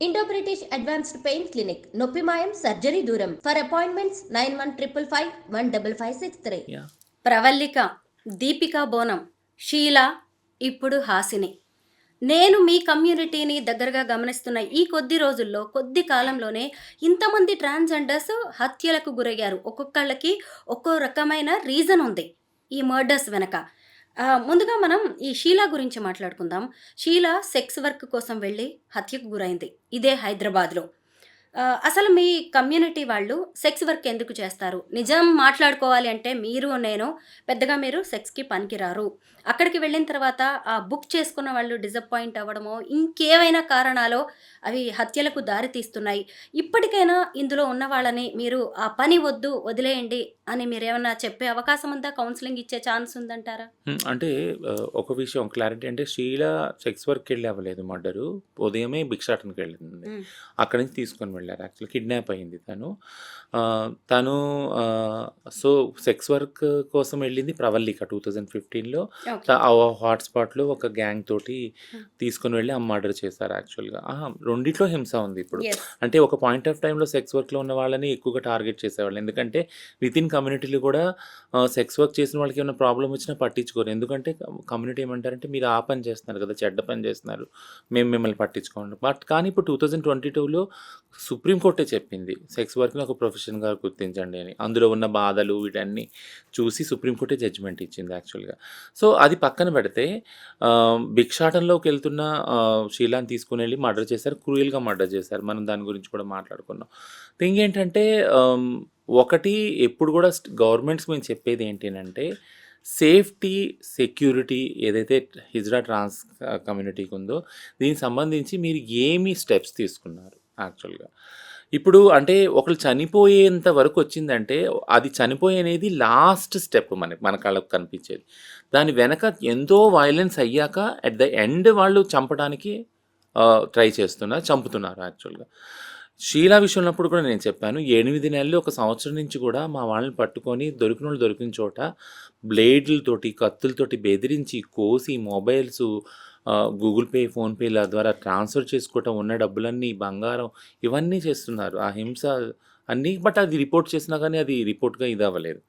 Indo British advanced pain clinic నొప్పి మాయం surgery దూరం for appointments 9155515563. Yeah! Pravallika, Deepika బోనం, షీలా, ఇప్పుడు హాసిని. నేను మీ కమ్యూనిటీని దగ్గరగా గమనిస్తున్న ఈ కొద్ది రోజుల్లో, కొద్ది కాలంలోనే ఇంతమంది ట్రాన్స్జెండర్స్ హత్యలకు గురయ్యారు. ఒక్కొక్కళ్ళకి ఒక్కో రకమైన రీజన్ ఉంది ఈ మర్డర్స్ వెనక. ముందుగా మనం ఈ షీలా గురించి మాట్లాడుకుందాం. షీలా సెక్స్ వర్క్ కోసం వెళ్ళి హత్యకు గురైంది. ఇదే హైదరాబాద్‌లో. అసలు మీ కమ్యూనిటీ వాళ్ళు సెక్స్ వర్క్ ఎందుకు చేస్తారు? నిజం మాట్లాడుకోవాలి అంటే నేను పెద్దగా మీరు సెక్స్‌కి పనికిరారు. అక్కడికి వెళ్ళిన తర్వాత బుక్ చేసుకున్న వాళ్ళు డిసప్పాయింట్ అవ్వడమో, ఇంకేవైనా కారణాలో అవి హత్యలకు దారి తీస్తున్నాయి. ఇప్పటికైనా ఇందులో ఉన్న వాళ్ళని మీరు ఆ పని వద్దు, వదిలేయండి అని మీరేమన్నా చెప్పే అవకాశం ఉందా? కౌన్సెలింగ్ ఇచ్చే ఛాన్స్ ఉందంటారా? అంటే ఒక విషయం క్లారిటీ అంటే షీల సెక్స్ వర్క్‌కెళ్ళి అవ్వలేదు మర్డరు. ఉదయమే భిక్షాటనకెళ్ళింది. హ్మ్. అక్కడి నుంచి తీసుకొని వెళ్లారు. యాక్చువల్లీ కిడ్నాప్ అయింది తను. తను సో, సెక్స్ వర్క్ కోసం వెళ్ళింది ప్రవల్లిక 2015లో. ఓకే. ఆ హాట్‌స్పాట్‌లో ఒక గ్యాంగ్ తోటి హ్మ్. తీసుకొని వెళ్ళి మర్డర్ చేశారు యాక్చువల్‌గా. రెండిట్లో హింస ఉంది ఇప్పుడు. యెస్. అంటే ఒక పాయింట్ ఆఫ్ టైమ్‌లో సెక్స్ వర్క్‌లో ఉన్న వాళ్ళని ఎక్కువగా టార్గెట్ చేసేవాళ్ళు. ఎందుకంటే వితిన్ కమ్యూనిటీలో కూడా సెక్స్ వర్క్ చేసిన వాళ్ళకి ఏమైనా ప్రాబ్లమ్ వచ్చినా పట్టించుకోరు. ఎందుకంటే కమ్యూనిటీ ఏమంటారంటే మీరు ఆ పని చేస్తున్నారు కదా! చెడ్డ పని చేస్తున్నారు. మేము మిమ్మల్ని పట్టించుకోము. కానీ ఇప్పుడు 2022లో సుప్రీం కోర్టే చెప్పింది. సెక్స్ వర్క్‌ని ఒక ప్రొఫెషన్‌గా గుర్తించండి అని. అందులో ఉన్న బాధలు వీటన్నీ చూసి సుప్రీం కోర్టే జడ్జిమెంట్ ఇచ్చింది యాక్చువల్‌గా. సో, అది పక్కన పెడితే భిక్షాటనలోకెళ్తున్న షీలాని తీసుకొనెళ్ళి మర్డర్ చేశారు. క్రూయల్‌గా మర్డర్ చేశారు. మనం దాని గురించి కూడా మాట్లాడుకున్నాం. థింగ్ ఏంటంటే ఒకటి ఎప్పుడు కూడా గవర్నమెంట్స్ మేము చెప్పేది ఏంటంటే సేఫ్టీ, సెక్యూరిటీ ఏదైతే హిజ్రా ట్రాన్స్ కమ్యూనిటీకి ఉందో దీనికి సంబంధించి మీరు ఏమి స్టెప్స్ తీసుకున్నారు యాక్చువల్‌గా? ఇప్పుడు అంటే ఒకళ్ళు చనిపోయేంత వరకు వచ్చిందంటే అది అనేది లాస్ట్ స్టెప్ మన కళ్ళకు కనిపించేది. దాని వెనక ఎంతో వయలెన్స్ అయ్యాక ఎట్ ద ఎండ్ వాళ్ళు చంపడానికి ట్రై చేస్తున్నారు, చంపుతున్నారు యాక్చువల్‌గా. షీలా విషయంలో కూడా నేను చెప్పాను. 8 నెలలు, ఒక సంవత్సరం నుంచి కూడా మా వాళ్ళని పట్టుకొని దొరికినోళ్ళు దొరికిన చోట బ్లేడ్‌లతోటి, కత్తులతోటి బెదిరించి, కోసి, మొబైల్సు, గూగుల్ పే, ఫోన్‌పేల ద్వారా ట్రాన్స్‌ఫర్ చేసుకోవటం, ఉన్న డబ్బులన్నీ, బంగారం ఇవన్నీ చేస్తున్నారు. ఆ హింస అన్నీ. బట్ అది రిపోర్ట్ చేసినా కానీ అది రిపోర్ట్‌గా ఇదవ్వలేదు.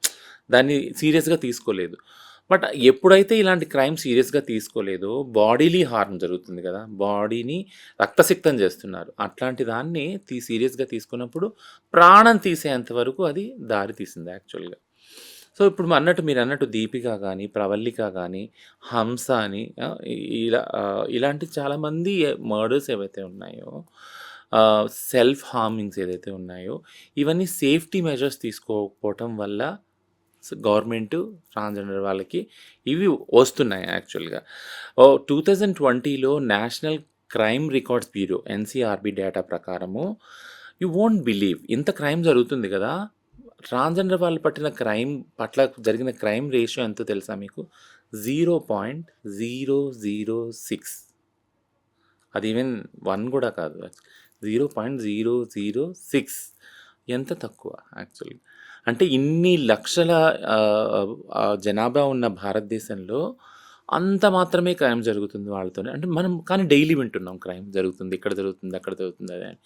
దాన్ని సీరియస్‌గా తీసుకోలేదు. బట్ ఎప్పుడైతే ఇలాంటి క్రైమ్ సీరియస్‌గా తీసుకోలేదో బాడీలీ హార్మ్ జరుగుతుంది కదా! బాడీని రక్తసిక్తం చేస్తున్నారు. అట్లాంటి దాన్ని సీరియస్‌గా తీసుకున్నప్పుడు ప్రాణం తీసేంత వరకు అది దారి తీసింది యాక్చువల్‌గా. సో, ఇప్పుడు మీరన్నట్టు దీపిక గానీ, ప్రవల్లిక గానీ, హంస అని ఇలాంటి చాలామంది మర్డర్స్ ఏవైతే ఉన్నాయో, సెల్ఫ్ హార్మింగ్స్ ఏదైతే ఉన్నాయో, ఇవన్నీ సేఫ్టీ మెజర్స్ తీసుకోకపోవటం వల్ల గవర్నమెంటు ట్రాన్స్‌జెండర్ వాళ్ళకి ఇవి వస్తున్నాయి యాక్చువల్‌గా. 2020లో National Crime Records Bureau NCRB data ప్రకారము యూ వోంట్ బిలీవ్ ఇంత క్రైమ్ జరుగుతుంది కదా! ట్రాన్స్‌జెండర్ వాళ్ళు పట్ల జరిగిన క్రైమ్ రేషియో ఎంతో తెలుసా మీకు? 0.006. అది ఈవెన్ 1 కూడా కాదు. 0.006. ఎంత తక్కువ యాక్చువల్‌గా. అంటే ఇన్ని లక్షల జనాభా ఉన్న భారతదేశంలో అంత మాత్రమే క్రైమ్ జరుగుతుంది వాళ్ళతోనే. అంటే మనం కానీ డైలీ వింటున్నాం క్రైమ్ జరుగుతుంది, ఇక్కడ జరుగుతుంది, అక్కడ జరుగుతుంది అని.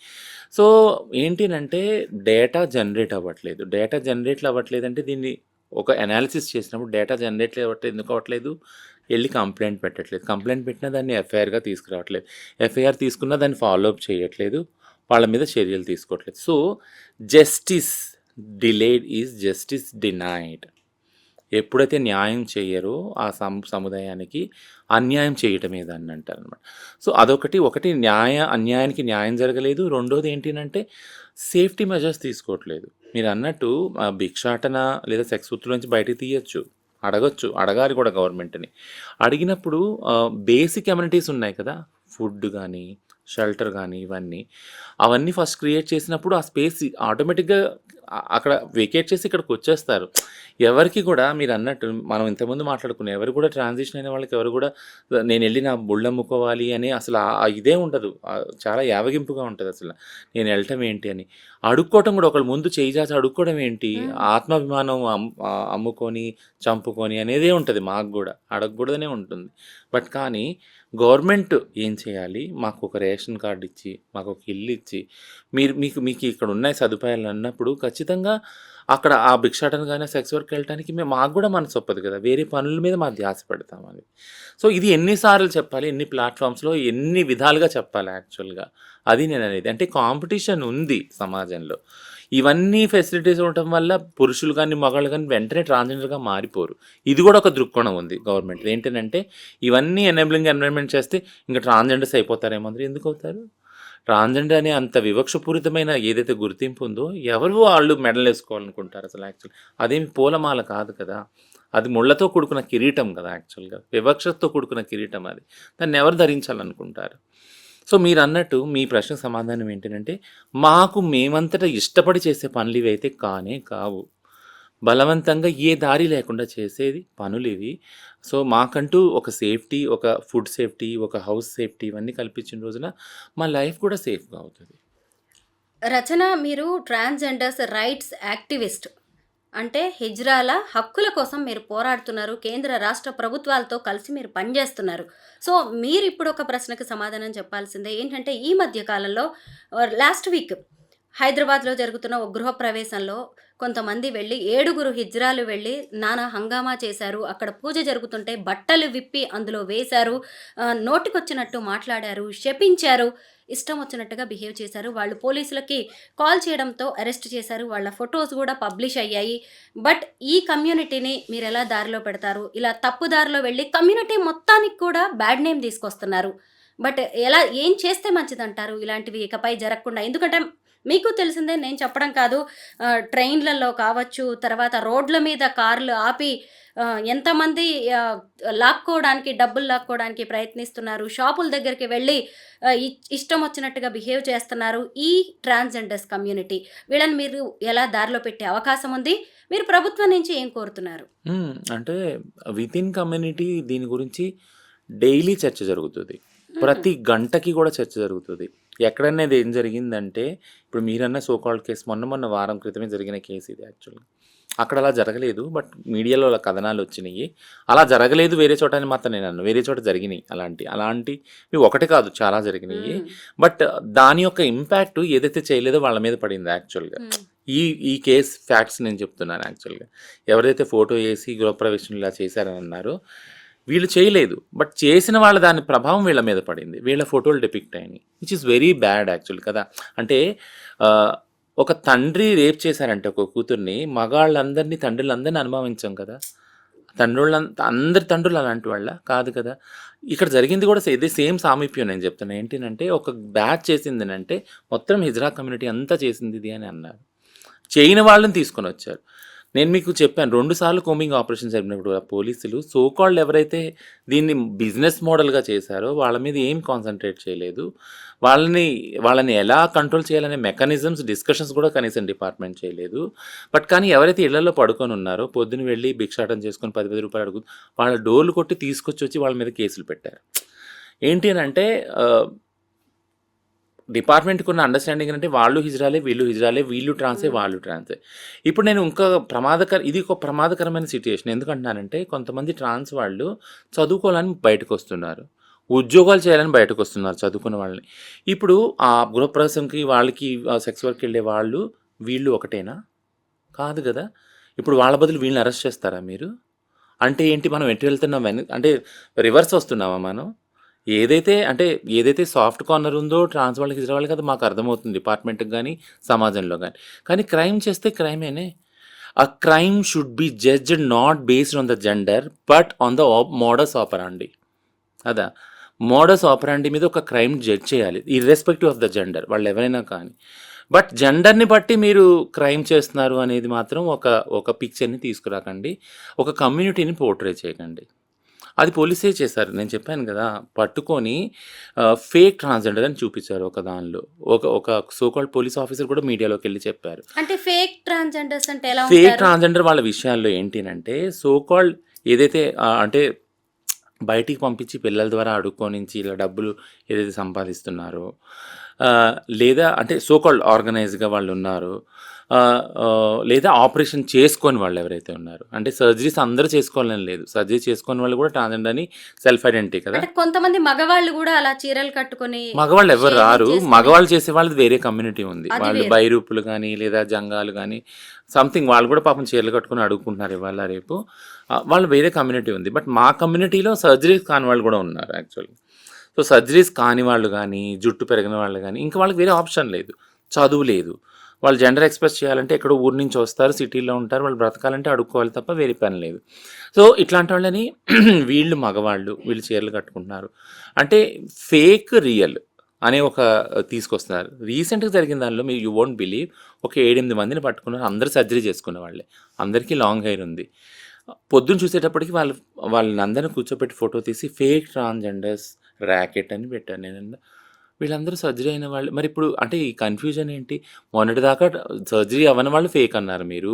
సో, ఏంటినంటే డేటా జనరేట్ అవ్వట్లేదు. డేటా జనరేట్లు అవ్వట్లేదంటే దీన్ని ఒక అనాలిసిస్ చేసినప్పుడు డేటా జనరేట్ అవ్వట్లేదు. ఎందుకు అవ్వట్లేదు? ఎళ్లి కంప్లెయింట్ పెట్టట్లేదు. కంప్లెయింట్ పెట్టినా దాన్ని ఎఫ్ఐఆర్‌గా తీసుకురావట్లేదు. ఎఫ్ఐఆర్ తీసుకున్నా దాన్ని ఫాలో అప్ చేయట్లేదు. వాళ్ళ మీద చర్యలు తీసుకోవట్లేదు. So, justice delayed is justice denied. ఎప్పుడైతే న్యాయం చెయ్యరో ఆ సముదాయానికి అన్యాయం చేయటమే దాన్ని అంటారనమాట. సో, ఒకటి అన్యాయానికి న్యాయం జరగలేదు. రెండోది ఏంటినంటే సేఫ్టీ మెజర్స్ తీసుకోవట్లేదు. మీరన్నట్టు భిక్షాటన లేదా సెక్స్ వృత్తిలోంచి బయటికి తీయొచ్చు. అడగాలి కూడా గవర్నమెంట్‌ని. అడిగినప్పుడు బేసిక్ అమ్యూనిటీస్ ఉన్నాయి కదా! ఫుడ్ గానీ, షెల్టర్ గానీ అవన్నీ ఫస్ట్ క్రియేట్ చేసినప్పుడు ఆ స్పేస్ ఆటోమేటిక్‌గా అక్కడ వెకేట్ చేసి ఇక్కడికి వచ్చేస్తారు. ఎవరికి కూడా మీరు అన్నట్టు మనం ఇంతకుముందు మాట్లాడుకున్నాం, ఎవరు కూడా ట్రాన్సిషన్ అయిన వాళ్ళకి ఎవరు కూడా నేను వెళ్ళి నా బుళ్ళు అమ్ముకోవాలి అని అసలు ఇదే ఉండదు. చాలా యావగింపుగా ఉంటుంది అసలు. నేను వెళ్ళటం ఏంటి అని అడుక్కోవటం కూడా, ఒకళ్ళు ముందు చేయి చాచి అడుక్కోవడం ఏంటి, ఆత్మాభిమానం అమ్ముకొని చంపుకొని అనేదే ఉంటుంది. మాకు కూడా అడగకూడదనే ఉంటుంది. బట్ కానీ గవర్నమెంట్ ఏం చేయాలి, మాకు ఒక రేషన్ కార్డు ఇచ్చి, మాకు ఒక ఇల్లు ఇచ్చి, మీకు ఇక్కడ ఉన్నాయి సదుపాయాలు అన్నప్పుడు ఖచ్చితంగా అక్కడ ఆ భిక్షాటన కానీ సెక్స్ వర్క్ వెళ్ళటానికి మాకు కూడా మనసు ఒప్పదు కదా. వేరే పనుల మీద మా ధ్యాస పెడతామని. సో ఇది ఎన్నిసార్లు చెప్పాలి, ఎన్ని ప్లాట్ఫామ్స్లో ఎన్ని విధాలుగా చెప్పాలి యాక్చువల్గా, అది నేను అనేది. అంటే కాంపిటీషన్ ఉంది సమాజంలో. ఇవన్నీ ఫెసిలిటీస్ ఉండటం వల్ల పురుషులు కానీ మగాళ్ళు కానీ వెంటనే ట్రాన్స్జెండర్గా మారిపోరు. ఇది కూడా ఒక దృక్కోణం ఉంది గవర్నమెంట్. ఏంటంటే ఇవన్నీ ఎనేబులింగ్ ఎన్విరాన్మెంట్ చేస్తే ఇంకా ట్రాన్స్జెండర్స్ అయిపోతారేమో. అందరూ ఎందుకు అవుతారు? ట్రాన్స్జెండర్ అనే అంత వివక్షపూరితమైన ఏదైతే గుర్తింపు ఉందో ఎవరు వాళ్ళు మెడల్ వేసుకోవాలనుకుంటారు అసలు. యాక్చువల్ అదేమి పూలమాల కాదు కదా, అది ముళ్ళతో కూడుకున్న కిరీటం కదా. యాక్చువల్గా వివక్షతో కూడుకున్న కిరీటం అది. దాన్ని ఎవరు ధరించాలనుకుంటారు? సో మీరు అన్నట్టు మీ ప్రశ్నకు సమాధానం ఏంటంటే, మాకు మేమంతటా ఇష్టపడి చేసే పనులు ఇవి అయితే కానే కావు. బలవంతంగా ఏ దారి లేకుండా చేసేది పనులు ఇవి. సో మాకంటూ ఒక సేఫ్టీ, ఒక ఫుడ్ సేఫ్టీ, ఒక హౌస్ సేఫ్టీ ఇవన్నీ కల్పించిన రోజున మా లైఫ్ కూడా సేఫ్గా అవుతుంది. రచన, మీరు ట్రాన్స్జెండర్స్ రైట్స్ యాక్టివిస్ట్, అంటే హిజ్రాల హక్కుల కోసం మీరు పోరాడుతున్నారు. కేంద్ర రాష్ట్ర ప్రభుత్వాలతో కలిసి మీరు పనిచేస్తున్నారు. సో మీరు ఇప్పుడు ఒక ప్రశ్నకు సమాధానం చెప్పాల్సిందే. ఏంటంటే ఈ మధ్య కాలంలో లాస్ట్ వీక్ హైదరాబాద్లో జరుగుతున్న ఒక గృహప్రవేశంలో కొంతమంది వెళ్ళి 7 హిజ్రాలు వెళ్ళి నానా హంగామా చేశారు. అక్కడ పూజ జరుగుతుంటే బట్టలు విప్పి అందులో వేశారు, నోటికొచ్చినట్టు మాట్లాడారు, శపించారు, ఇష్టం వచ్చినట్టుగా బిహేవ్ చేశారు. వాళ్ళు పోలీసులకి కాల్ చేయడంతో అరెస్ట్ చేశారు. వాళ్ళ ఫొటోస్ కూడా పబ్లిష్ అయ్యాయి. బట్ ఈ కమ్యూనిటీని మీరు ఎలా దారిలో పెడతారు? ఇలా తప్పు దారిలో వెళ్ళి కమ్యూనిటీ మొత్తానికి కూడా బ్యాడ్ నేమ్ తీసుకొస్తున్నారు. బట్ ఏం చేస్తే మంచిదంటారు ఇలాంటివి ఇకపై జరగకుండా? ఎందుకంటే మీకు తెలిసిందే, నేను చెప్పడం కాదు, ట్రైన్లలో కావచ్చు, తర్వాత రోడ్ల మీద కార్లు ఆపి ఎంతమంది లాక్కోవడానికి, డబ్బులు లాక్కోవడానికి ప్రయత్నిస్తున్నారు. షాపుల దగ్గరికి వెళ్ళి ఇష్టం వచ్చినట్టుగా బిహేవ్ చేస్తున్నారు ఈ ట్రాన్స్జెండర్స్ కమ్యూనిటీ. వీళ్ళని మీరు ఎలా దారిలో పెట్టే అవకాశం ఉంది? మీరు ప్రభుత్వం నుంచి ఏం కోరుతున్నారు? అంటే విత్ ఇన్ కమ్యూనిటీ దీని గురించి డైలీ చర్చ జరుగుతుంది. ప్రతి గంటకి కూడా చర్చ జరుగుతుంది. ఎక్కడన్నా ఇది ఏం జరిగిందంటే, ఇప్పుడు మీరన్న సోకాల్డ్ కేసు మొన్న వారం క్రితమే జరిగిన కేసు ఇది. యాక్చువల్గా అక్కడ అలా జరగలేదు, బట్ మీడియాలో అలా కథనాలు వచ్చినాయి. అలా జరగలేదు వేరే చోట అని మాత్రం నేను అన్నాను. వేరే చోట జరిగినాయి అలాంటివి ఒకటి కాదు, చాలా జరిగినాయి. బట్ దాని యొక్క ఇంపాక్ట్ ఏదైతే చేయలేదో వాళ్ళ మీద పడింది. యాక్చువల్గా ఈ కేస్ ఫ్యాక్ట్స్ నేను చెప్తున్నాను. యాక్చువల్గా ఎవరైతే ఫోటో వేసి గృహప్రవేశం ఇలా చేశారని అన్నారో వీళ్ళు చేయలేదు, బట్ చేసిన వాళ్ళ దాని ప్రభావం వీళ్ళ మీద పడింది. వీళ్ళ ఫోటోలు డిపిక్ట్ అయినాయి, which is very bad actual కదా. అంటే ఒక తండ్రి రేప్ చేశారంటే ఒక కూతుర్ని, మగాళ్ళందరినీ తండ్రులందరినీ అనుభవించాం కదా. అందరి తండ్రులు అలాంటి వాళ్ళ కాదు కదా. ఇక్కడ జరిగింది కూడా ఇదే సేమ్ సామీప్యం నేను చెప్తున్నా. ఏంటంటే ఒక బ్యాచ్ చేసింది అంటే మొత్తం హిజ్రా కమ్యూనిటీ అంతా చేసింది ఇది అని అన్నారు. చేయని వాళ్ళని తీసుకొని వచ్చారు. నేను మీకు చెప్పాను 2 సార్లు కోమింగ్ ఆపరేషన్ జరిగినప్పుడు పోలీసులు సోకాల్డ్ ఎవరైతే దీన్ని బిజినెస్ మోడల్గా చేశారో వాళ్ళ మీద ఏం కాన్సన్ట్రేట్ చేయలేదు. వాళ్ళని ఎలా కంట్రోల్ చేయాలనే మెకానిజమ్స్ డిస్కషన్స్ కూడా కనీసం డిపార్ట్మెంట్ చేయలేదు. బట్ కానీ ఎవరైతే ఇళ్లలో పడుకొని ఉన్నారో పొద్దున వెళ్ళి భిక్షాటం చేసుకొని 10,000 రూపాయలు అడుగు వాళ్ళ డోర్లు కొట్టి తీసుకొచ్చి వాళ్ళ మీద కేసులు పెట్టారు. ఏంటి అని అంటే డిపార్ట్మెంట్కి ఉన్న అండర్స్టాండింగ్ అంటే వాళ్ళు హిజ్రాలే, వీళ్ళు ట్రాన్సే, వాళ్ళు ట్రాన్సే. ఇప్పుడు నేను ఇంకా ఇది ఒక ప్రమాదకరమైన సిచ్యుయేషన్. ఎందుకంటున్నానంటే కొంతమంది ట్రాన్స్ వాళ్ళు చదువుకోవాలని బయటకు వస్తున్నారు, ఉద్యోగాలు చేయాలని బయటకు వస్తున్నారు చదువుకున్న వాళ్ళని. ఇప్పుడు ఆ గృహప్రవేశంకి వాళ్ళకి సెక్స్ వర్క్ వెళ్ళే వీళ్ళు ఒకటేనా? కాదు కదా. ఇప్పుడు వాళ్ళ బదులు వీళ్ళని అరెస్ట్ చేస్తారా మీరు? అంటే ఏంటి, మనం ఎటు వెళ్తున్నాం? అంటే రివర్స్ వస్తున్నామా మనం? ఏదైతే సాఫ్ట్ కార్నర్ ఉందో ట్రాన్స్ వాళ్ళకి హిజ్రా వాళ్ళకి అది మాకు అర్థమవుతుంది, డిపార్ట్మెంట్కి కానీ సమాజంలో కానీ. కానీ క్రైమ్ చేస్తే క్రైమేనే. A crime should be judged not based on the gender but on the modus operandi. అదా మోడస్ ఆపరాండి మీద ఒక క్రైమ్ జడ్జ్ చేయాలి, ఇర్రెస్పెక్టివ్ ఆఫ్ ద జెండర్, వాళ్ళు ఎవరైనా కానీ. బట్ జెండర్ని బట్టి మీరు క్రైమ్ చేస్తున్నారు అనేది మాత్రం ఒక పిక్చర్ని తీసుకురాకండి, ఒక కమ్యూనిటీని పోర్ట్రే చేయకండి. అది పోలీసే చేశారు. నేను చెప్పాను కదా! పట్టుకొని ఫేక్ ట్రాన్స్‌జెండర్ అని చూపించారు ఒక దానిలో. ఒక సో కాల్డ్ పోలీస్ ఆఫీసర్ కూడా మీడియాలోకెళ్ళి చెప్పారు. అంటే ఫేక్ ట్రాన్స్‌జెండర్స్ అంటే ఎలా ఫేక్ ఉంటారు? ట్రాన్స్‌జెండర్ వాళ్ళ విషయాల్లో ఏంటినంటే సో కాల్డ్ ఏదైతే అంటే బయటికి పంపించి పిల్లల ద్వారా అడుక్కొనించి ఇలా డబ్బులు ఏదైతే సంపాదిస్తున్నారో లేదా అంటే సో కాల్డ్ ఆర్గనైజ్డ్‌గా వాళ్ళున్నారు. లేదా ఆపరేషన్ చేసుకోని వాళ్ళు ఎవరైతే ఉన్నారో అంటే సర్జరీస్ అందరూ చేసుకోవాలని లేదు. సర్జరీ చేసుకోని వాళ్ళు కూడా ట్రాన్స్‌జెండర్ అని సెల్ఫ్ ఐడెంటిటీ కదా! అంటే కొంతమంది మగవాళ్ళు గూడా అలా చీరలు కట్టుకొని మగవాళ్ళు ఎవరు షేవింగ్ రారు. చేసుకొని మగవాళ్ళు చేసేవాళ్ళది వేరే కమ్యూనిటీ ఉంది. అది వాళ్ళు వేరు. బైరూపులు గానీ, లేదా జంగాలు గానీ సంథింగ్ వాళ్ళు కూడా పాపం చీరలు కట్టుకొని అడుగుకుంటున్నారు ఇవాళ రేపు. వాళ్ళు వేరే కమ్యూనిటీ ఉంది. బట్ మా కమ్యూనిటీలో సర్జరీస్ కాని వాళ్ళు కూడా ఉన్నారు యాక్చువల్లీ. సో, సర్జరీస్ కాని వాళ్ళు గానీ, జుట్టు పెరగని వాళ్ళు గానీ, ఇంకా వాళ్ళకి వేరే ఆప్షన్ లేదు. చదువు లేదు. వాళ్ళు జెండర్ ఎక్స్‌ప్రెస్ చేయాలంటే ఎక్కడో ఊరు నుంచి వస్తారు, సిటీలో ఉంటారు. వాళ్ళు బ్రతకాలంటే అడుక్కోవాలి తప్ప వేరే పని లేదు. సో, ఇట్లాంటి వాళ్ళని వీళ్ళు మగవాళ్ళు, వీళ్ళు చీరలు కట్టుకుంటున్నారు. అంటే ఫేక్, రియల్ అనే ఒక తీసుకొస్తున్నారు. రీసెంట్‌గా జరిగిన దానిలో యూ వోంట్ బిలీవ్ ఒక 7, 8 మందిని పట్టుకున్నారు. అందరూ సర్జరీ చేసుకున్న వాళ్ళే. అందరికీ లాంగ్ హెయిర్ ఉంది. పొద్దున చూసేటప్పటికి వాళ్ళనందరిని కూర్చోబెట్టి ఫోటో తీసి ఫేక్ ట్రాన్స్‌జెండర్స్ ర్యాకెట్ అని పెట్టాను నేను. వీళ్ళందరూ సర్జరీ అయిన వాళ్ళు. మరిప్పుడు అంటే ఈ కన్‌ఫ్యూజన్ ఏంటి? మొన్నటిదాకా సర్జరీ అవ్వని వాళ్ళు ఫేక్ అన్నారు మీరు.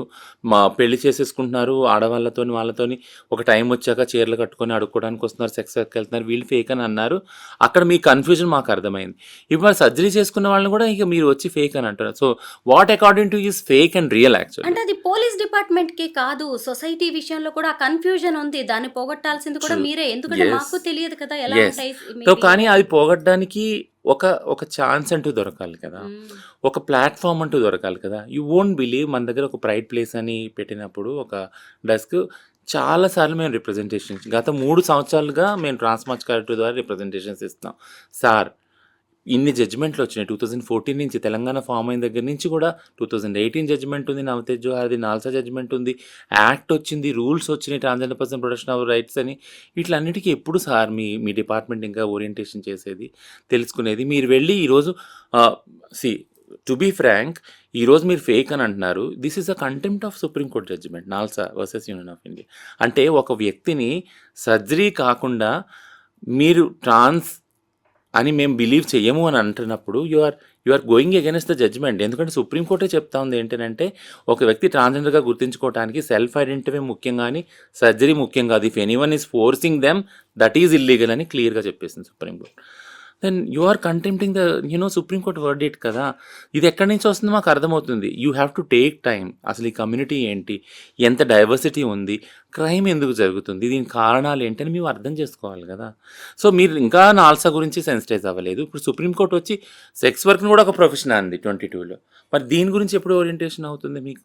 పెళ్లి చేసేసుకుంటున్నారు ఆడవాళ్ళతోని, వాళ్ళతోని ఒక టైం వచ్చాక చీరలు కట్టుకొని అడుక్కోవడానికి వస్తున్నారు, సెక్స్ వర్క్‌కెళ్తున్నారు. వీళ్ళు ఫేక్ అని అన్నారు. అక్కడ మీ కన్‌ఫ్యూజన్ మాకు అర్థమైంది. ఇప్పుడు మరి సర్జరీ చేసుకున్న వాళ్ళని కూడా ఇక మీరు వచ్చి ఫేక్ అని అంటున్నారు. So, what according to is fake and real actually? అంటే అది పోలీస్ డిపార్ట్‌మెంట్‌కి కాదు. సొసైటీ విషయంలో కూడా ఆ కన్‌ఫ్యూజన్ ఉంది. దాన్ని పోగొట్టాల్సింది కూడా ట్రూ. మీరే. ఎందుకంటే యెస్. మాకు తెలియదు కదా! ఎలా యెస్. ఉంటాయి సో, మీ కానీ అది పోగొట్టడానికి ఒక ఛాన్స్ అంటూ దొరకాలి కదా! హ్మ్. ఒక ప్లాట్‌ఫార్మ్ అంటూ దొరకాలి కదా! యూ వోంట్ బిలీవ్ మన దగ్గర ఒక ప్రైడ్ ప్లేస్ అని పెట్టినప్పుడు ఒక డెస్క్ చాలా సార్లు మేము రిప్రజెంటేషన్స్ గత 3 సంవత్సరాలుగా మేము ట్రాన్స్‌మార్చ్ కలెక్టివ్ ద్వారా రిప్రజెంటేషన్స్ ఇస్తున్నాం. సార్ ఇన్ని జడ్జిమెంట్లు వచ్చినాయి. 2014 నుంచి తెలంగాణ ఫార్మ్ అయిన దగ్గర నుంచి కూడా 2018 జడ్జిమెంట్ ఉంది. నవతేజ్ జోహార్‌ది నాల్సా జడ్జిమెంట్ ఉంది. యాక్ట్ వచ్చింది. రూల్స్ వచ్చినాయి. Transgender person protection of rights అని. వీటిలన్నిటికి ఎప్పుడు సార్ మీ డిపార్ట్మెంట్ ఇంకా ఓరియంటేషన్ చేసేది, తెలుసుకునేది? మీరు వెళ్ళి ఈరోజు సీ టు బీ ఫ్రాంక్ ఈరోజు మీరు ఫేక్ అని అంటున్నారు. This is a contempt of supreme court judgment NALSA versus union of India. అంటే ఒక వ్యక్తిని సర్జరీ కాకుండా మీరు ట్రాన్స్ అని మేము బిలీవ్ చెయ్యము అని అంటున్నప్పుడు you are going against the judgement. ఎందుకంటే సుప్రీం కోర్టే చెప్తా ఉంది ఏంటంటే ఒక వ్యక్తి ట్రాన్స్జెండర్గా గుర్తించుకోవడానికి సెల్ఫ్ ఐడెంటిటీ ముఖ్యం కానీ సర్జరీ ముఖ్యం కాదు. If anyone is forcing them that is illegal అని క్లియర్గా చెప్పేసింది supreme court. Then you are contempting the supreme court verdict కదా! ఇది ఎక్కడి నుంచి వస్తుందో మాకు అర్థమవుతుంది. You have to take time. అసలు ఈ కమ్యూనిటీ ఏంటి, ఎంత డైవర్సిటీ ఉంది, క్రైమ్ ఎందుకు జరుగుతుంది, దీనికి కారణాలు ఏంటని మేము అర్థం చేసుకోవాలి కదా! సో, మీరు ఇంకా నాల్సా గురించి సెన్సిటైజ్ అవ్వలేదు. ఇప్పుడు సుప్రీం కోర్ట్ వచ్చి సెక్స్ వర్క్‌ని కూడా ఒక ప్రొఫెషన్ అంది 22లో. మరి దీని గురించి ఎప్పుడు ఓరియంటేషన్ అవుతుంది మీకు?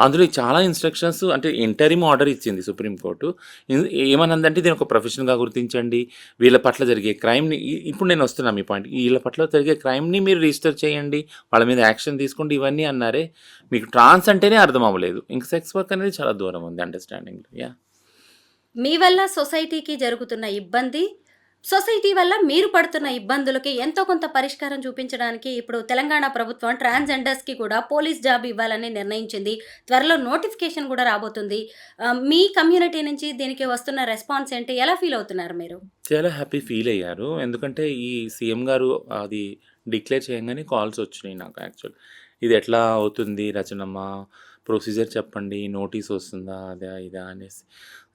అందులో చాలా ఇన్‌స్ట్రక్షన్స్ అంటే ఇంటరిమ్ ఆర్డర్ ఇచ్చింది సుప్రీం కోర్టు. ఏమనందంటే దీన్ని ఒక ప్రొఫెషన్‌గా గుర్తించండి. వీళ్ళ పట్ల జరిగే క్రైమ్‌ని ఇప్పుడు నేను వస్తున్నా మీ పాయింట్‌కి. వీళ్ళ పట్ల జరిగే క్రైమ్‌ని మీరు రిజిస్టర్ చేయండి. వాళ్ళ మీద యాక్షన్ తీసుకోండి. ఇవన్నీ అన్నారే. మీకు ట్రాన్స్ అంటేనే అర్థం అవ్వలేదు. ఇంక సెక్స్ వర్క్ అనేది చాలా దూరం ఉంది అండర్‌స్టాండింగ్‌లో. యాహ్! మీ వల్ల సొసైటీకి జరుగుతున్న ఇబ్బంది, సొసైటీ వల్ల మీరు పడుతున్న ఇబ్బందులకి ఎంతో కొంత పరిష్కారం చూపించడానికి ఇప్పుడు తెలంగాణ ప్రభుత్వం ట్రాన్స్‌జెండర్స్‌కి కూడా పోలీస్ జాబ్ ఇవ్వాలని నిర్ణయించింది. త్వరలో నోటిఫికేషన్ కూడా రాబోతుంది. మీ కమ్యూనిటీ నుంచి దీనికి వస్తున్న రెస్పాన్స్ ఏంటి? ఎలా ఫీల్ అవుతున్నారు మీరు? చాలా హ్యాపీ ఫీల్ అయ్యారు. ఎందుకంటే ఈ సీఎం గారు అది డిక్లేర్ చేయంగానే కాల్స్ వచ్చినాయి నాకు యాక్చువల్. ఇది ఎట్లా అవుతుంది రచనమ్మ? ప్రొసీజర్ చెప్పండి. నోటీస్ వస్తుందా? అదా ఇదా అనేసి.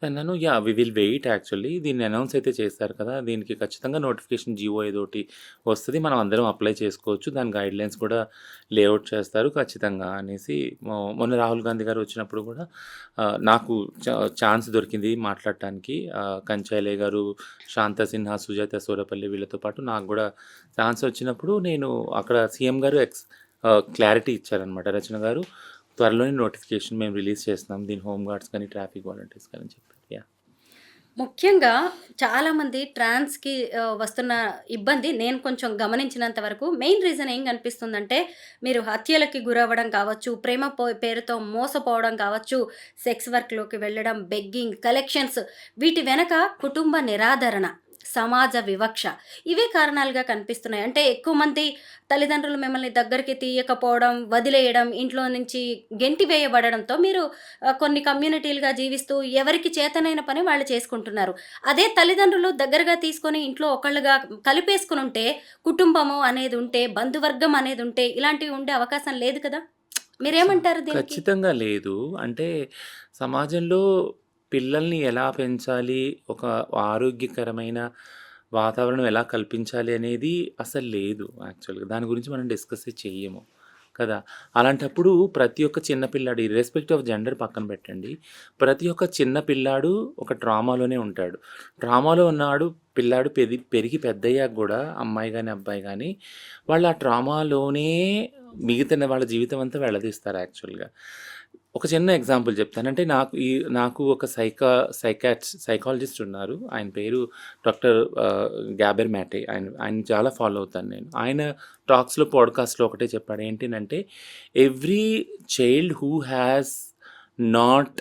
అన్నాను yeah! We will wait actually. దీన్ని అనౌన్స్ అయితే చేస్తారు కదా! దీనికి ఖచ్చితంగా నోటిఫికేషన్ జీవో ఏదోటి వస్తది. మనం అందరం అప్లై చేసుకోవచ్చు. దాని గైడ్‌లైన్స్ కూడా లేఅవుట్ చేస్తారు ఖచ్చితంగా అనేసి మొన్న రాహుల్ గాంధీ గారు వచ్చినప్పుడు కూడా నాకు ఛాన్స్ దొరికింది మాట్లాడటానికి. కంచైలే గారు, శాంతా సిన్హా, సుజాత సోరపల్లి వీళ్ళతో పాటు నాకు కూడా ఛాన్స్ వచ్చినప్పుడు నేను అక్కడ సీఎం గారు క్లారిటీ ఇచ్చారనమాట. రచన గారు త్వరలోనే నోటిఫికేషన్ మేము రిలీజ్ చేస్తున్నాం. దీని హోమ్ గార్డ్స్ కానీ, ట్రాఫిక్ వాలంటీర్స్ కానీ అని చెప్పారు. యాహ్! ముఖ్యంగా చాలామంది ట్రాన్స్‌కి వస్తున్న ఇబ్బంది నేను కొంచెం గమనించినంత వరకు మెయిన్ రీజన్ ఏం కనిపిస్తుందంటే, మీరు హత్యలకి గురవ్వడం కావచ్చు, ప్రేమ పేరుతో మోసపోవడం కావచ్చు, సెక్స్ వర్క్‌లోకి వెళ్ళడం, బెగ్గింగ్, కలెక్షన్స్ వీటి వెనక కుటుంబ నిరాదరణ. సమాజ వివక్ష ఇవే కారణాలుగా కనిపిస్తున్నాయి. అంటే ఎక్కువ మంది తల్లిదండ్రులు మిమ్మల్ని దగ్గరికి తీయకపోవడం, వదిలేయడం, ఇంట్లో నుంచి గెంటి వేయబడడంతో మీరు కొన్ని కమ్యూనిటీలుగా జీవిస్తూ ఎవరికి చేతనైన పని వాళ్ళు చేసుకుంటున్నారు. అదే తల్లిదండ్రులు దగ్గరగా తీసుకొని ఇంట్లో ఒకళ్ళుగా కలిపేసుకొని ఉంటే, కుటుంబము అనేది ఉంటే, బంధువర్గం అనేది ఉంటే ఇలాంటివి ఉండే అవకాశం లేదు కదా! మీరేమంటారు దీనికి? ఖచ్చితంగా లేదు. అంటే సమాజంలో పిల్లల్ని ఎలా పెంచాలి, ఒక ఆరోగ్యకరమైన వాతావరణం ఎలా కల్పించాలి అనేది అసలు లేదు యాక్చువల్‌గా. దాని గురించి మనం డిస్కస్సే చెయ్యము కదా! అలాంటప్పుడు ప్రతి ఒక్క చిన్న పిల్లాడు ఇర్రెస్పెక్టివ్ ఆఫ్ జెండర్ పక్కన పెట్టండి. ప్రతి ఒక్క చిన్న పిల్లాడు ఒక ట్రామాలోనే ఉంటాడు. ట్రామాలో ఉన్నాడు పిల్లాడు పెరిగి పెద్దయ్యాక గూడా అమ్మాయి గాని, అబ్బాయి గాని వాళ్ళు ఆ ట్రామాలోనే మిగతా వాళ్ళ జీవితం అంతా వెళ్లదీస్తారు యాక్చువల్‌గా. ఒక చిన్న ఎగ్జాంపుల్ చెప్తాను. అంటే నాకు ఒక సైకాలజిస్ట్ ఉన్నారు. ఆయన పేరు డాక్టర్ గ్యాబెర్ మ్యాటే. ఆయన్ని చాలా ఫాలో అవుతాను నేను. ఆయన టాక్స్‌లో, పాడ్‌కాస్ట్‌లో ఒకటే చెప్పాడు. ఏంటినంటే every child who has not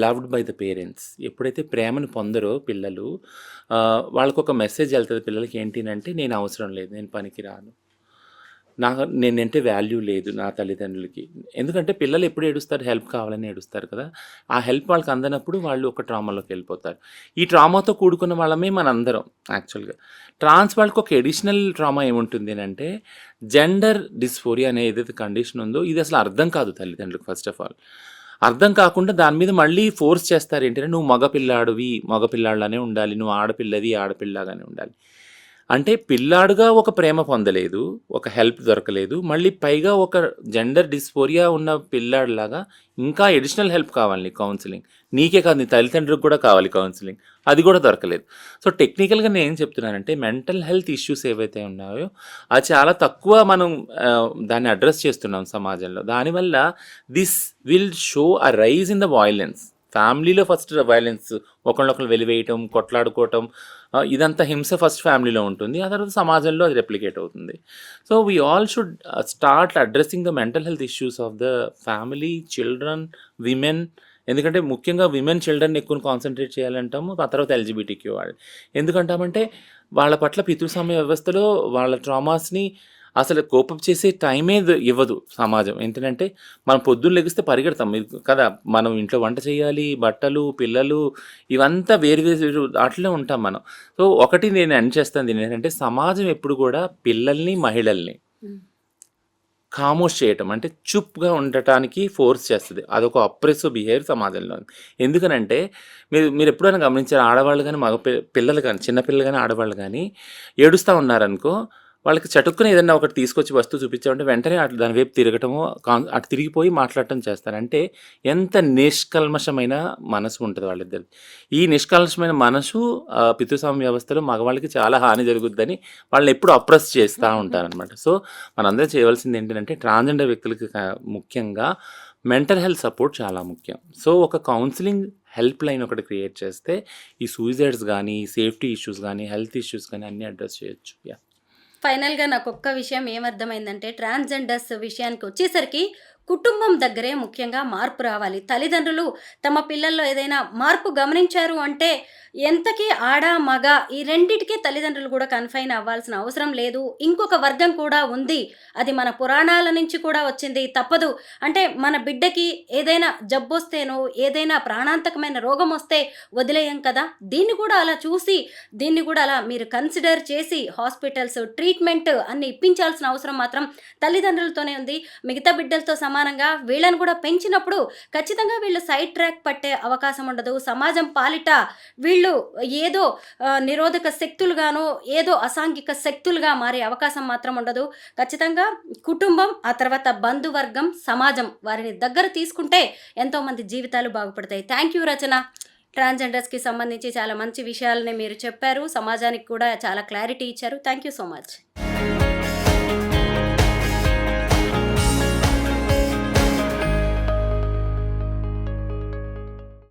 loved by the parents, ఎప్పుడైతే ప్రేమను పొందరో పిల్లలు, వాళ్ళకొక మెసేజ్ ఎళ్తది పిల్లలకి. ఏంటినంటే నేను అవసరం లేదు, నేను పనికిరాను, నేనంటే వాల్యూ లేదు నా తల్లిదండ్రులకి. ఎందుకంటే పిల్లలు ఎప్పుడు ఏడుస్తారు? హెల్ప్ కావాలని ఏడుస్తారు కదా! ఆ హెల్ప్ వాళ్ళకి అందనప్పుడు వాళ్ళు ఒక ట్రామాలోకి వెళ్ళిపోతారు. ఈ ట్రామాతో కూడుకున్న వాళ్ళమే మనందరం యాక్చువల్‌గా. ట్రాన్స్ వాళ్ళకి ఒక అడిషనల్ ట్రామా ఏముంటుంది అనంటే జెండర్ డిస్ఫోరియా అనే ఏదైతే కండిషన్ ఉందో ఇది అసలు అర్థం కాదు తల్లిదండ్రులకు. ఫస్ట్ ఆఫ్ ఆల్ అర్థం కాకుండా దాని మీద మళ్ళీ ఫోర్స్ చేస్తారు. ఏంటంటే నువ్వు మగపిల్లాడివి, మగపిల్లాడిలానే ఉండాలి, నువ్వు ఆడపిల్లది ఆడపిల్లగానే ఉండాలి. అంటే పిల్లాడుగా ఒక ప్రేమ పొందలేదు, ఒక హెల్ప్ దొరకలేదు, మళ్ళీ పైగా ఒక జెండర్ డిస్ఫోరియా ఉన్న పిల్లాడిలాగా ఇంకా అడిషనల్ హెల్ప్ కావాలి నీకు, కౌన్సిలింగ్. నీకే కాదు నీ తల్లిదండ్రులకు కూడా కావాలి కౌన్సిలింగ్, అది కూడా దొరకలేదు. సో టెక్నికల్‌గా నేను ఏం చెప్తున్నానంటే మెంటల్ హెల్త్ ఇష్యూస్ ఏవైతే ఉన్నాయో అది చాలా తక్కువ మనం దాన్ని అడ్రస్ చేస్తున్నాం సమాజంలో. దానివల్ల this will show a rise in the violence. ఫ్యామిలీలో ఫస్ట్ వైలెన్స్, ఒకళ్ళనొకళ్ళు వెలివేయటం, కొట్లాడుకోవటం, ఇదంతా హింస ఫస్ట్ ఫ్యామిలీలో ఉంటుంది. ఆ తర్వాత సమాజంలో అది రెప్లికేట్ అవుతుంది. So we all should start addressing the mental health issues of the family, children, women. ఎందుకంటే ముఖ్యంగా విమెన్, చిల్డ్రన్ ఎక్కువ కాన్సన్ట్రేట్ చేయాలంటాము. ఆ తర్వాత ఎల్‌జిబిటిక్యూ వాళ్ళు. ఎందుకంటామంటే వాళ్ళ పట్ల పితృస్వామ్య వ్యవస్థలో వాళ్ళ ట్రామాస్‌ని అసలు కోపప్ చేసే టైమే ఇవ్వదు సమాజం. ఏంటంటే మనం పొద్దున్న లెగిస్తే పరిగెడతాం కదా! మనం ఇంట్లో వంట చేయాలి, బట్టలు, పిల్లలు ఇవంతా వేరు వేరు ఆటిలో ఉంటాం మనం. సో ఒకటి నేను ఎండ్ చేస్తాను ఏంటంటే సమాజం ఎప్పుడు కూడా పిల్లల్ని, మహిళల్ని ఖామోష్ చేయటం అంటే చుప్‌గా ఉండటానికి ఫోర్స్ చేస్తది. అదొక అప్రెసివ్ బిహేవియర్ సమాజంలో. ఎందుకనంటే మీరు ఎప్పుడైనా గమనించారా? ఆడవాళ్ళు గాని, పిల్లలు గాని, చిన్న పిల్లలు గాని, ఆడవాళ్ళు గాని ఏడుస్తా ఉన్నారనుకో, వాళ్ళకి చటుక్కున ఏదన్నా ఒకటి తీసుకొచ్చి వస్తువు చూపించామంటే వెంటనే దాని వైపు తిరగటము, అటు తిరిగిపోయి మాట్లాడటం చేస్తారు. అంటే ఎంత నిష్కల్మషమైన మనసు ఉంటది వాళ్ళిద్దరిది. ఈ నిష్కల్మషమైన మనసు పితృస్వామ్య వ్యవస్థలో మగవాళ్ళకి చాలా హాని జరుగుద్దని వాళ్ళని ఎప్పుడు అప్రెస్ చేస్తా ఉంటారనమాట. సో మనందరం చేయవలసింది ఏంటంటే ట్రాన్స్‌జెండర్ వ్యక్తులకి ముఖ్యంగా మెంటల్ హెల్త్ సపోర్ట్ చాలా ముఖ్యం. సో ఒక కౌన్సిలింగ్ హెల్ప్ లైన్ ఒకటి క్రియేట్ చేస్తే ఈ సూసైడ్స్ గానీ, సేఫ్టీ ఇష్యూస్ గానీ, హెల్త్ ఇష్యూస్ గానీ అన్నీ అడ్రస్ చేయొచ్చు. యాహ్! ఫైనల్‌గా నాకొక్క విషయం ఏమర్థమైందంటే ట్రాన్స్‌జెండర్స్ విషయానికి వచ్చేసరికి కుటుంబం దగ్గరే ముఖ్యంగా మార్పు రావాలి. తల్లిదండ్రులు తమ పిల్లల్లో ఏదైనా మార్పు గమనించారు అంటే ఎంతకీ ఆడ, మగ ఈ రెండిటికి తల్లిదండ్రులు కూడా కన్ఫైన్ అవ్వాల్సిన అవసరం లేదు. ఇంకొక వర్గం కూడా ఉంది. అది మన పురాణాల నుంచి కూడా వచ్చింది. తప్పదు. అంటే మన బిడ్డకి ఏదైనా జబ్బొస్తేనో, ఏదైనా ప్రాణాంతకమైన రోగం వస్తే వదిలేయం కదా! దీన్ని కూడా అలా చూసి, దీన్ని కూడా అలా మీరు కన్సిడర్ చేసి హాస్పిటల్స్, ట్రీట్మెంట్ అన్ని ఇప్పించాల్సిన అవసరం మాత్రం తల్లిదండ్రులతోనే ఉంది. మిగతా బిడ్డలతో సమానంగా వీళ్ళని కూడా పెంచినప్పుడు ఖచ్చితంగా వీళ్ళు సైడ్ ట్రాక్ పట్టే అవకాశం ఉండదు. సమాజం పాలిట వీళ్ళు ఏదో నిరోధక శక్తులుగానో, ఏదో అసాంఘిక శక్తులుగా మారే అవకాశం మాత్రం ఉండదు. ఖచ్చితంగా కుటుంబం, ఆ తర్వాత బంధువర్గం, సమాజం వారిని దగ్గర తీసుకుంటే ఎంతోమంది జీవితాలు బాగుపడతాయి. థ్యాంక్ యూ రచన. ట్రాన్స్‌జెండర్స్‌కి సంబంధించి చాలా మంచి విషయాలని మీరు చెప్పారు. సమాజానికి కూడా చాలా క్లారిటీ ఇచ్చారు. Thank you so much.